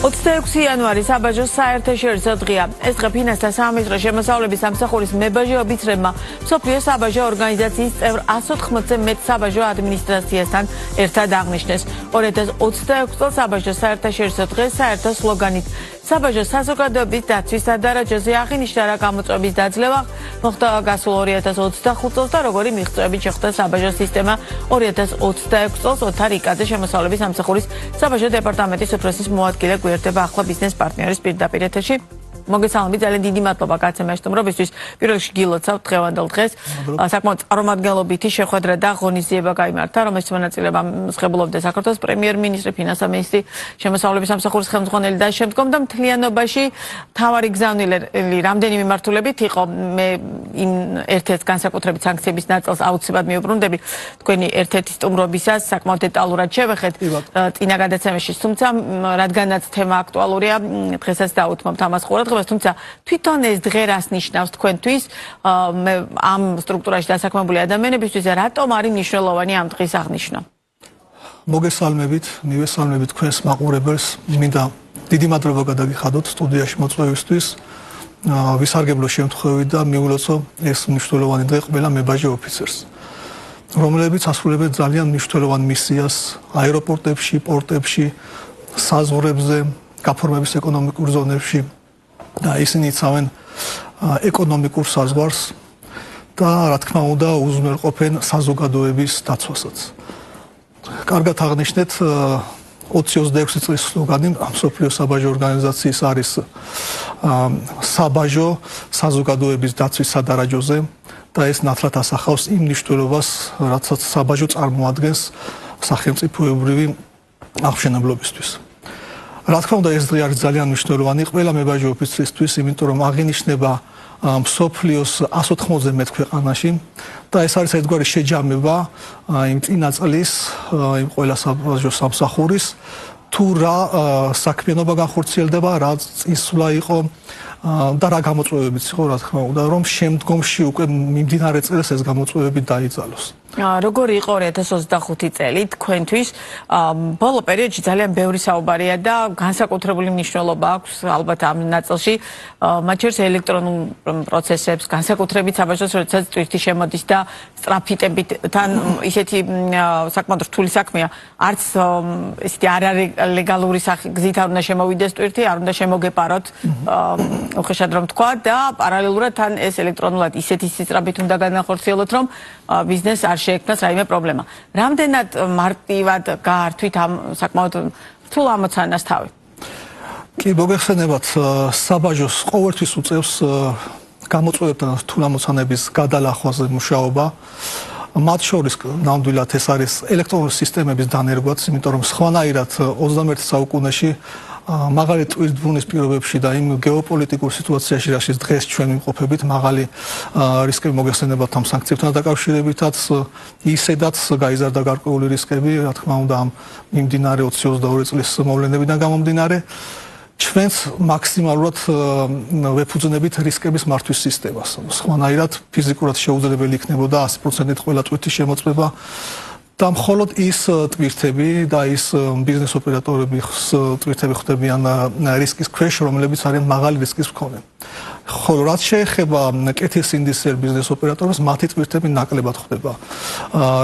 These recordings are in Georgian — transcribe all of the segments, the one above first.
26 იანვარი საბაჟოს საერთაშორისო დღეა. ეს დღე ფინანსთა სამინისტროს შემოსავლების სამსახურის მებაჟე ოფიცრებმა მსოფლიო საბაჟო ორგანიზაციის წევრ 180-ზე მეტ საბაჟო ადმინისტრაციასთან ერთად აღნიშნეს. 2026 წელს საბაჟოს საერთაშორისო დღეს საერთო სლოგანით საბაჟო საზოგადოების დაცვის სადარაჯოზე აღინიშნა რა გამოწვევის დაძლევა მოხდა გასულ 2025 წელს და როგორი მიღწევებით შეხვდა საბაჟო სისტემა 2026 წელს ოთარ იკაძე შემოსავლების სამსახურის საბაჟო დეპარტამენტის უფროსის მოადგილე გვერდება ახლა ბიზნეს პარტნიორის პირდაპირ ეთერში. მოგესალმებით, ძალიან დიდი მადლობა გაცემაშტომრობისთვის. პირველ რიგში გილოცავთ დღევანდელ დღეს. საკმაოდ წარმომადგენლობითი შეხვედრა და ღონისძიება გაიმართა, რომელშიც მონაწილეობა მსახურობდა საქართველოს პრემიერ-მინისტრი, ფინანსთა მინისტრი, შემოსავლების სამსახურის ხელმძღვანელი და შემდგომ და მთლიანობაში მთავარი გზავნილი რამდენი მიმართულებით იყო. მე იმ ერთ-ერთ განსაკუთრებით სანქციების ნაწილს აუცილებლად მიუბრუნდები თქვენი ერთ-ერთი სტუმრობისას, საკმაოდ დეტალურად შევეხეთ წინა გადაცემაში, თუმცა რადგანაც თემა აქტუალურია, დღესაც დაუთმობთ ამას ყურადღებას. თუმცა თვითონ ეს დღე რას ნიშნავს თქვენთვის, ამ სტრუქტურაში დასაქმებული ადამიანებისთვის და რატომ არის მნიშვნელოვანი ამ დღის აღნიშვნა? მოგესალმებით, მივესალმებით თქვენს მაყურებელს. მინდა დიდი მადლობა გადაგიხადოთ სტუდიაში მოწვევისთვის. ვისარგებლო შემთხვევით და მიულოცო ეს მნიშვნელოვანი დღე ყველა მებაჟე ოფიცერს, რომლებიც ასრულებენ ძალიან მნიშვნელოვან მისიას აეროპორტებში, პორტებში, საზღვრებზე, გაფორმების ეკონომიკურ ზონებში. და ისინი იცავენ ეკონომიკურ საზღვარს და რა თქმა უნდა უზრუნველყოფენ საზოგადოების დაცვასაც. კარგად აღნიშნეთ 26 წლის სლოგანი მსოფლიო საბაჟო ორგანიზაციის არის საბაჟო საზოგადოების დაცვის სადარაჯოზე და ეს ნათლად ასახავს იმ მნიშვნელობას, რაცაც საბაჟო წარმოადგენს სახელმწიფოებრივი აღმშენებლობისთვის. რა თქმა უნდა ეს დღე არის ძალიან მნიშვნელოვანი ყველა მებაჟე ოფიცრისთვის, იმიტომ რომ აღინიშნება მსოფლიოს 180-ზე მეტ ქვეყანაში და ეს არის ერთგვარი შეჯამება იმ წინა წლის იმ ყველა საბაჟო სამსახურის თუ რა საქმიანობა განხორციელდება, რა წინსვლა იყო და რა გამოწვევებიც იყო, რა თქმა უნდა, რომ შემდგომში უკვე მიმდინარე წელს ეს გამოწვევები დაიძალოს. როგორი იყო 2025 წელი თქვენთვის? ბოლო პერიოდში ძალიან ბევრი საუბარია და განსაკუთრებული მნიშვნელობა აქვს ალბათ ამ ნაწილში, მათ შორის ელექტრონულ პროცესებს, განსაკუთრებით საბაჟოს, როდესაც ტვირთი შემოდის და სწრაფიტებით თან ისეთი საკმაოდ რთული საქმეა, არც ისეთი არალეგალური გზით არ უნდა შემოვიდეს ტვირთი, არ უნდა შემოგეპაროთ, უხეშად რომ თქვა და პარალელურად თან ეს ელექტრონულად ისეთი სისწრაფით უნდა განახორციელოთ, რომ ბიზნეს არ შეექმნას რაიმე პრობლემა. რამდენად მარტივად გაართვით ამ საკმაოდ რთულ ამოცანას თავი? კი, მოგეხსენებათ, საბაჟოს ყოველთვის უწევს გამოწვევებთან რთულ ამოცანების გადალახვაზე მუშაობა. მათ შორის ნამდვილად ეს არის ელექტრონული სისტემების დანერგვაც, იმიტომ რომ სხვანაირად 21 საუკუნეში მაღალი ტვირთბურნის პირობებში და იმ გეოპოლიტიკურ სიტუაციაში, რაშიც დღეს ჩვენ ვიმყოფებით, მაღალი რისკები მოგეხსენებათ ამ სანქციებთან დაკავშირებითაც, ისედაც გაიზარდა გარკვეული რისკები, რა თქმა უნდა, ამ მიმდინარე 2022 წლის მოვლენებიდან გამომდინარე. ჩვენც მაქსიმალურად ვეფუძნებით რისკების მართვის სისტემას. სხვანაირად ფიზიკურად შეუძლებელი იქნებოდა 100%-ით ყველა ტვირთის შემოწმება. და მხოლოდ ის ტვირთები და ის ბიზნეს ოპერატორების ტვირთები ხდებიან რისკის ქვეშ, რომლებიც არიან მაღალი რისკის მქონე. ხოლო რაც შეეხება კეთილსინდისელ ბიზნეს ოპერატორებს, მათი ტვირთები ნაკლებად ხდება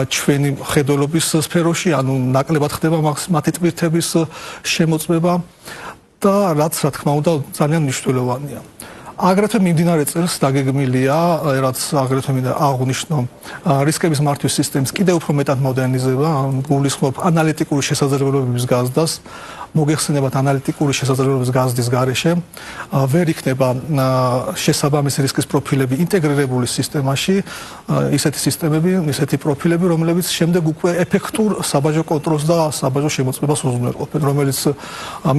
ჩვენი ხედველობის სფეროში, ანუ ნაკლებად ხდება მათი ტვირთების შემოწმება და რაც რა თქმა უნდა ძალიან მნიშვნელოვანია. აგრეთვე მიმდინარე წელს დაგეგმილია, რაც აგრეთვე მინდა აღვნიშნო, რისკების მართვის სისტემის კიდევ უფრო მეტად მოდერნიზება, გულისხმობ ანალიტიკური შესაძლებლობების გაზრდას. მოგეხსენებათ, ანალიტიკური შესაძლებლობების გაზრდის გარეშე ვერ იქნება შესაბამისი რისკის პროფილები ინტეგრირებული სისტემაში, ისეთი სისტემები, ისეთი პროფილები, რომლებიც შემდეგ უკვე ეფექტურ საბაჟო კონტროლს და საბაჟო შემოწმებას უზრუნველყოფენ, რომელიც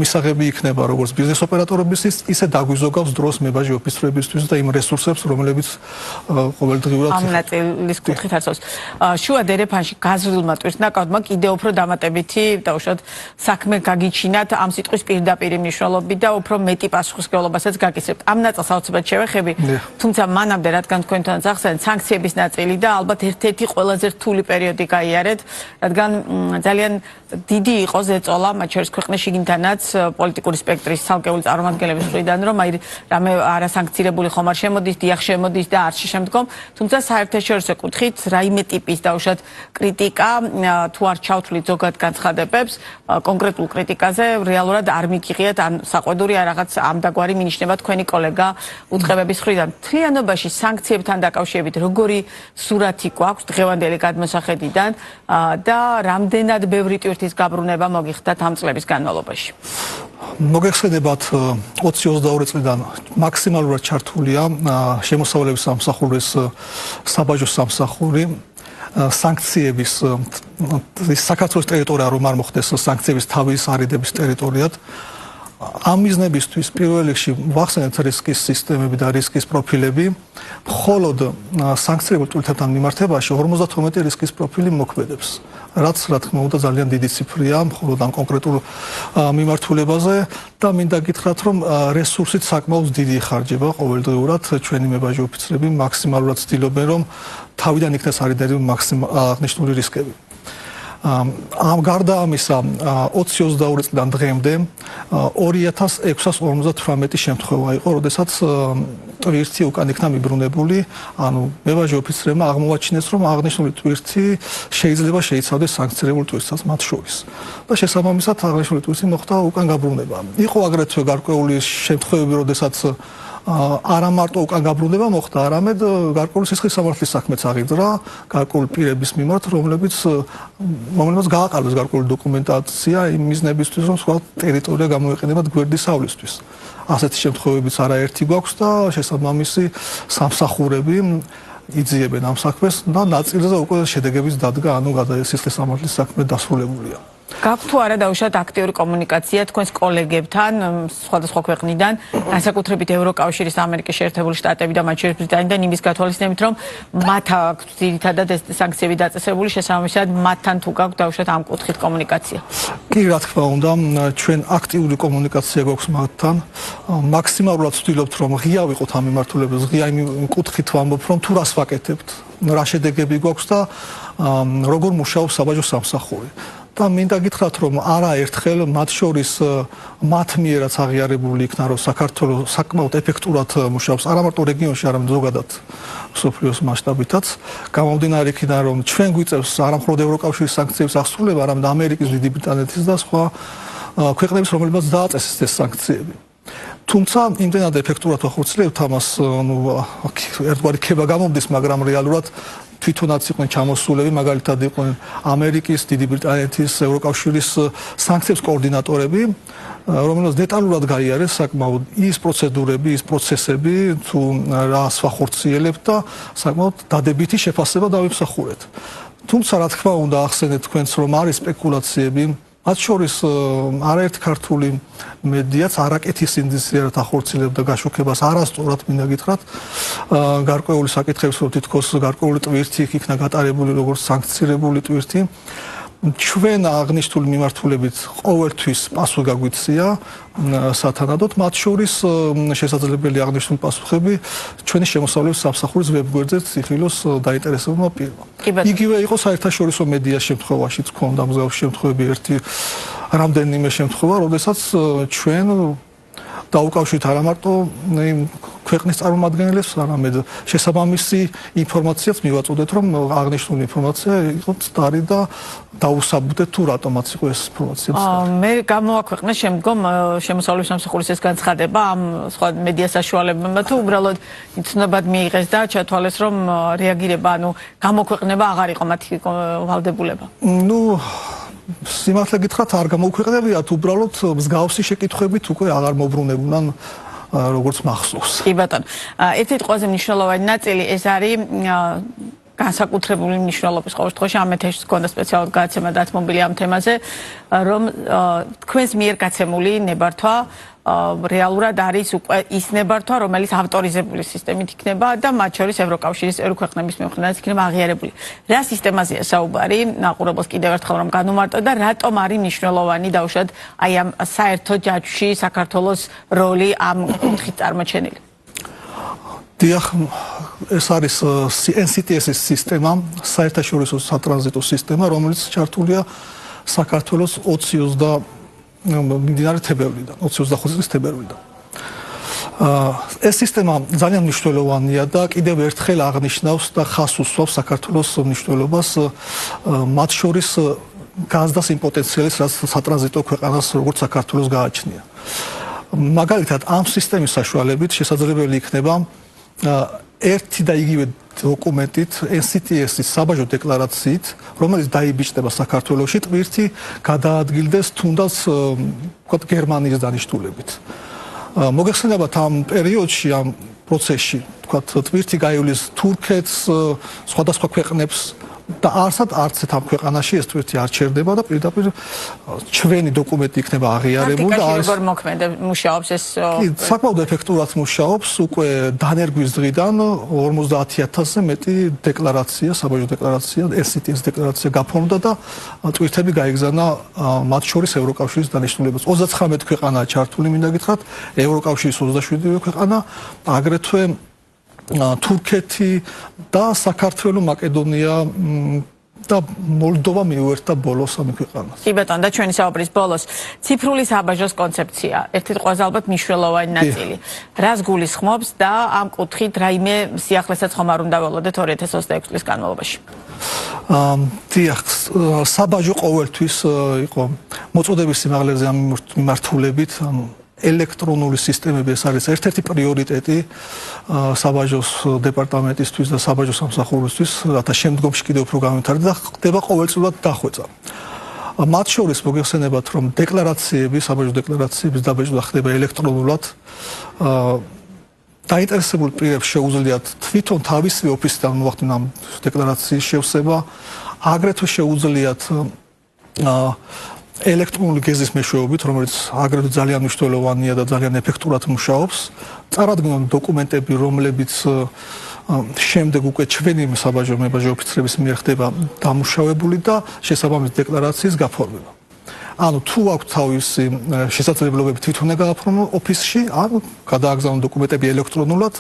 მისაღები იქნება როგორც ბიზნეს ოპერატორებისთვის, ისე დაგვიზოგავს დროს მებაჟე ოფიცრებისთვის და იმ რესურსებს, რომლებიც ყოველდღიურად ამ ნაწილის კუთხით არსებობს. შუა დერეფანში გაზრდილმა ტვირთნაკავებმა კიდევ უფრო დამატებითი და უშუალოდ საქმე გაგიჩნდა მაშინაც ამ სიტყვის პირდაპირი მნიშვნელობით და უფრო მეტი პასუხისმგებლობასაც გაკისრებთ. ამ ნაწილს აუცილებლად შევეხები, თუმცა მანამდე რადგან თქვენთან ახსენეთ სანქციების ნაწილი და ალბათ ერთ-ერთი ყველაზე რთული პერიოდი გაიარეთ, რადგან ძალიან დიდი იყო ზეწოლა მათ შორის ქვეყნის შიგნითანაც პოლიტიკური სპექტრის ცალკეული წარმომადგენლების მხრიდან, რომ აი რამე არასანქცირებული ხომ არ შემოდის, დიახ შემოდის და არც შემდგომ, თუმცა საერთაშორისო კუთხით რაიმე ტიპის დაუშვათ კრიტიკა თუ არ ჩავთვლით ზოგად განცხადებებს, კონკრეტულ კრიტიკაზე რეალურად არ მიგიღიათ ან საყვედური არ რაღაც ამდაგვარი მინიშნება თქვენი კოლეგა უწყებების მხრიდან. მთლიანობაში სანქციებთან დაკავშირებით როგორი სურათი გვაქვს დღევანდელი გადმოსახედიდან და რამდენად ბევრი ტვირთის გაბრუნება მოგიხდათ ამ წლების განმავლობაში? მოგეხსენებათ 2022 წლიდან მაქსიმალურად ჩართულია შემოსავლების სამსახურის საბაჟო სამსახური სანქციების საქართველოს ტერიტორია რომ არ მოხდეს სანქციების თავის არიდების ტერიტორიად ამ მიზნებისთვის პირველ რიგში ვახსენებთ რისკის სისტემები და რისკის პროფილები მხოლოდ სანქციებულ ტვირთებთან მიმართებაში 52 რისკის პროფილი მოქმედებს რაც რა თქმა უნდა ძალიან დიდი ციფრია მხოლოდ ამ კონკრეტულ მიმართულებაზე და მინდა გითხრათ რომ რესურსით საკმაოდ დიდი ხარჯება ყოველდღიურად ჩვენი მებაჟი ოფიცრები მაქსიმალურად ცდილობენ რომ თავიდან იქნეს არიდები აღნიშნული რისკები ამ გარდა ამისა 2022 წლიდან დღემდე 2658 შემთხვევა იყო, როდესაც ტვირთი უკან იქნა მიბრუნებული, ანუ მებაჟი ოფიცრებმა აღმოაჩინეს, რომ აღნიშნული ტვირთი შეიძლება შეიცავდეს სანქცირებულ ტვირთსაც მათ შორის. და შესაბამისად აღნიშნული ტვირთი მოხდა უკან გაბრუნება. იყო აგრეთვე გარკვეული შემთხვევები, როდესაც არა მარტო უკან გაბრუნება მოხდა, არამედ გარკვეული სისხლის სამართლის საქმეც აღიძრა გარკვეული პირების მიმართ, რომლებიც გააყალბეს გარკვეული დოკუმენტაცია იმ მიზნებისთვის, რომ სხვა ტერიტორია გამოეყენებათ გვერდის სავლისთვის. ასეთი შემთხვევებიც არაერთი გვაქვს და შესაბამისი სამსახურები იძიებენ ამ საქმეს და ნაწილზე უკვე შედეგების დადგა, ანუ სისხლის სამართლის საქმე დასრულებულია. გაქვთ თუ არა დაუშვათ აქტიური კომუნიკაცია თქვენს კოლეგებთან სხვადასხვა ქვეყნიდან, განსაკუთრებით ევროკავშირის, ამერიკის შეერთებული შტატები და მათ შორის ბრიტანეთიდან იმის გათვალისწინებით, რომ მათ აქვთ ძირითადად ეს სანქციები დაწესებული, შესაბამისად მათთან თუ გაქვთ დაუშვათ ამ კუთხით კომუნიკაცია? კი, რა თქმა უნდა, ჩვენ აქტიური კომუნიკაცია გვაქვს მათთან. მაქსიმალურად ვცდილობთ, რომ ღია ვიყოთ ამ მიმართულებას, ღია იმ კუთხით ვამბობ, რომ თუ რას ვაკეთებთ, რა შედეგები გვაქვს და როგორ მუშაობს საბაჟო სამსახური. და მინდა გითხრათ, რომ არაერთხელ მათ შორის მათ მიერაც აღიარებული იქნა, რომ საქართველოს საკმაოდ ეფექტურად მუშაობს არა მარტო რეგიონში, არამედ ზოგადად მსოფლიოს მასშტაბითაც. გამომდინარე იქიდან, რომ ჩვენ გვიწევს არა მხოლოდ ევროკავშირის სანქციების აღსრულება, არამედ ამერიკის, დიდი ბრიტანეთის და სხვა ქვეყნების, რომლებიც დააწესეს ეს სანქციები. თუმცა იმდენად ეფექტურად ვახორციელებთ ამას, ერთგვარი ქება გამომდის, მაგრამ რეალურად თვითონაც იყვნენ ჩამოსულები, მაგალითად იყვნენ ამერიკის, დიდი ბრიტანეთის, ევროკავშირის სანქციების კოორდინატორები, რომელთაც დეტალურად გაიარეს საკმაოდ ის პროცედურები, ის პროცესები, თუ რას ვახორციელებთ და საკმაოდ დადებითი შეფასება დავიმსახურეთ. თუმცა რა თქმა უნდა ახსენეთ თქვენს, რომ არის სპეკულაციები, მათ შორის არაერთი ქართული მედიაც არაკეთის ინდისიერად ახორციელებდა გაშუქებას არასწორად მინდა გითხრათ გარკვეული საკითხების რომ თითქოს გარკვეული ტვირთი იქნა გატარებული როგორც სანქცირებული ტვირთი ჩვენ აღნიშნული მიმართულებით ყოველთვის პასუხი გაგვიცია სათანადოდ მათ შორის შესაძლებელი აღნიშნული პასუხები ჩვენი შემოსავლების სამსახურის ვებგვერდზე ციხილოს დაინტერესებულმა პირმა. იგივე იყო საერთაშორისო მედიას შემთხვევაშიც ქონდა მსგავსი შემთხვევები ერთი რამდენიმე შემთხვევა, როდესაც ჩვენ დაუკავშირეთ არა მარტო ქვეყნის წარმომადგენლებს, არამედ შესაბამისი ინფორმაციაც მივაწოდეთ, რომ აღნიშნული ინფორმაცია იყო ცდარი და დაუსაბუთეთ თუ რატომაც იყო ეს ინფორმაცია ცდარი. მე გამოაქვეყნა შემდგომ შემოსავლების სამსახურის ეს განცხადება ამ სხვა მედია საშუალებებმა თუ უბრალოდ იცნობად მიიღეს და ჩათვალეს, რომ რეაგირება, ანუ გამოქვეყნება აღარ იყო მათი ვალდებულება. სიმართლე გითხრათ, არ გამოუქვეყნებიათ, უბრალოდ მსგავსი შეკითხვებით უკვე აღარ მოbrunებულან როგორც მახსოვს. კი ბატონო. ერთ-ერთი ყველაზე მნიშვნელოვანი ნაწილი ეს არის განსაკუთრებული მნიშვნელობის ყოველ შემთხვევაში ამ ეთერში გქონდა სპეციალურად გადაცემა დათმობილი ამ თემაზე, რომ თქვენს მიერ გაცემული ნებართვა რეალურად არის უკვე ის ნებართვა, რომელიც ავტორიზებული სისტემით იქნება და მათ შორის ევროკავშირის წევრი ქვეყნების მიუხედავად იქნება აღიარებული. რა სისტემაზეა საუბარი? მაყურებელს კიდევ ერთხელ რომ განვმარტო და რატომ არის მნიშვნელოვანი დაუშვათ აი ამ საერთო ჯაჭვში საქართველოს როლი ამ კუთხით წარმოჩენილი? დიახ, ეს არის NCTS-ის სისტემა, საერთაშორისო სატრანზიტო სისტემა, რომელიც ჩართულია საქართველოს 20 მიმდინარე თებერვლიდან, 25 წლის თებერვლიდან. ეს სისტემა ძალიან მნიშვნელოვანია და კიდევ ერთხელ აღნიშნავს და ხაზს უსვამს საქართველოს მნიშვნელობას, მათ შორის გაზდას იმ პოტენციალის, რაც სატრანზიტო ქვეყანას როგორც საქართველოს გააჩნია. მაგალითად, ამ სისტემის საშუალებით შესაძლებელი იქნება ერთი და იგივე დოკუმენტით NCTS-ის საბაჟო დეკლარაციით, რომელიც დაიბიჭდება საქართველოში, ტვირთი გადაადგილდეს თუნდაც გერმანიის დანიშნულებით. მოგეხსენებათ ამ პერიოდში, ამ პროცესში, ტვირთი გაივლის თურქეთს, სხვადასხვა ქვეყნებს და არც ამ ქვეყანაში ეს ტვირთი არ ჩერდება და პირდაპირ ჩვენი დოკუმენტი იქნება აღიარებული და არის როგორ მოქმედებს მუშაობს ეს საკმაოდ ეფექტურად მუშაობს უკვე დანერგვის დღიდან 50000-ზე მეტი დეკლარაცია, საბაჟო დეკლარაცია, NCTS დეკლარაცია გაფორმდა და ტვირთები გაიგზავნა მათ შორის ევროკავშირის დანიშნულებას. 39 ქვეყანაა ჩართული, მინდა გითხრათ, ევროკავშირის 27 ქვეყანა, აგრეთვე თურქეთი და საქართველო, მაკედონია და მოლდოვა მიუერთდა ბოლოს ამ ქვეყანას. კი ბატონო, და ჩვენი საუბრის ბოლოს ციფრული საბაჟოს კონცეფცია ერთ-ერთი ყველაზე ალბათ მნიშვნელოვანი ნაწილი. რას გულისხმობს და ამ კუთხით რაიმე სიახლესაც ხომ არ უნდა ველოდეთ 2026 წლის განმავლობაში? დიახ, საბაჟო ყოველთვის იყო მოწოდების სიმაღლეზე ამ მიმართულებით, ელექტრონული სისტემები ეს არის ერთ-ერთი პრიორიტეტი საბაჟოს დეპარტამენტისთვის და საბაჟო სამსახურისთვის, რათა შემდგომში კიდევ უფრო განვითარდეს და ხდება ყოველწლიურად დახვეწა. მათ შორის მოგეხსენებათ, რომ დეკლარაციები, საბაჟო დეკლარაციების დაბეჭდა ხდება ელექტრონულად. დაინტერესებულ პირებს შეუძლიათ თვითონ თავისი ოფისიდან მოახდინონ ამ დეკლარაციის შევსება, აგრეთვე შეუძლიათ ელექტრონული გეზის მეშვეობით, რომელიც აგრეთვე ძალიან მნიშვნელოვანია და ძალიან ეფექტურად მუშაობს, წარადგინონ დოკუმენტები, რომლებიც შემდეგ უკვე ჩვენი საბაჟო ოფიცრების მიერ ხდება დამუშავებული და შესაბამის დეკლარაციის გაფორმება. ანუ თუ აქვს თავისი შესაძლებლობები თვითონ გააფორმო ოფისში, ანუ გადააგზავნონ დოკუმენტები ელექტრონულად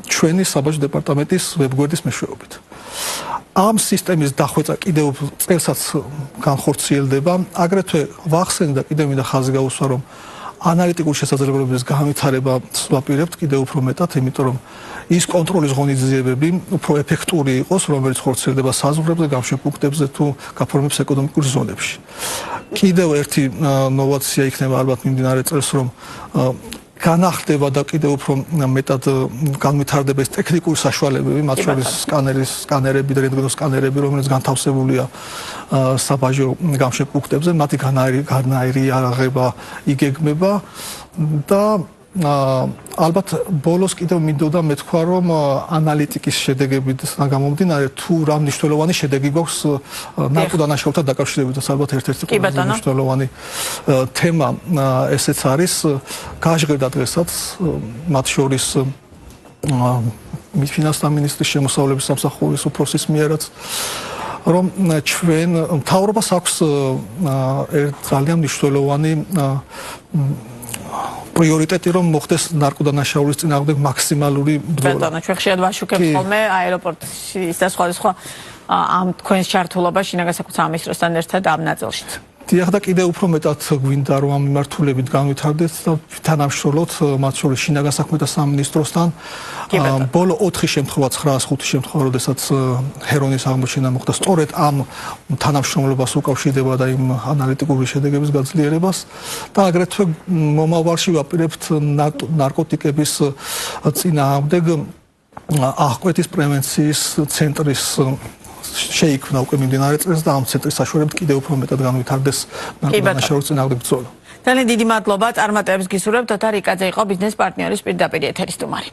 ჩვენი საბაჟო დეპარტამენტის ვებგვერდის მეშვეობით. ამ სისტემის დახვეწა კიდევ წელსაც განხორციელდება. აგრეთვე ვახსენე და კიდევ მინდა ხაზი გაუსვა, რომ ანალიტიკური შესაძლებლობების განვითარება ვაპირებთ კიდევ უფრო მეტად, იმიტომ რომ ის კონტროლის ღონისძიებები უფრო ეფექტური იყოს, რომელიც ხორციელდება საზღვრებზე, გამშვებ პუნქტებზე თუ გაფორმებს ეკონომიკურ ზონებში. კიდევ ერთი ნოვაცია იქნება ალბათ მიმდინარე წელს, რომ განახდება და კიდევ უფრო მეტად განვითარდება ეს ტექნიკური საშუალებები, მათ შორის სკანერები და რენტგენოსკანერები, რომელიც განთავსებულია საბაჟო გამშვებ პუნქტებზე, მათი განაირიაღება იგეგმება და ალბათ ბოლოს კიდევ მინდოდა მეთქვა, რომ ანალიტიკის შედეგებიდან გამომდინარე თუ რა მნიშვნელოვანი შედეგი გვაქვს ნარკოდანაშაულთან დაკავშირებით, ალბათ ერთ-ერთი ყველაზე მნიშვნელოვანი თემა ესეც არის. გაჟღერდა დღესაც მათ შორის ფინანსთა მინისტრის შემოსავლების სამსახურის უფროსის მიერაც, რომ ჩვენ მთავრობას აქვს ძალიან მნიშვნელოვანი პრიორიტეტი, რომ მოხდეს ნარკოდანაშაულის წინააღმდეგ მაქსიმალური ბრძოლა. ბატონო, ჩვენ ხშირად ვაშუქებთ ხოლმე აეროპორტში და სხვა ამ თქვენს ჩართულობას შინაგან საქმეთა სამინისტროსთან ერთად ამ ნაწილში. დიახ, და კიდევ უფრო მეტად გვინდა რომ ამ მიმართულებით განვითარდეს და თანამშრომლოთ მათ შორის შინაგან საქმეთა სამინისტროსთან. ბოლო 4 შემთხვევა, 905 შემთხვევა, როდესაც ჰერონის აღმოჩენა მოხდა, სწორედ ამ თანამშრომლობას უკავშირდება და იმ ანალიტიკური შედეგების გაძლიერებას და აგრეთვე მომავალში ვაპირებთ ნარკოტიკების წინააღმდეგ აღკვეთის პრევენციის ცენტრის შეიქმნა უკვე მიმდინარე წელს და ამ ცენტრის საშუალებით კიდევ უფრო მეტად განვითარდეს ნარკოდანაშაულის წინააღმდეგ ბრძოლა. ძალიან დიდი მადლობა, წარმატებებს გისურვებთ. თოთა რიკაძე იყო ბიზნეს პარტნიორის პირდაპირ ეთერის სტუმარი.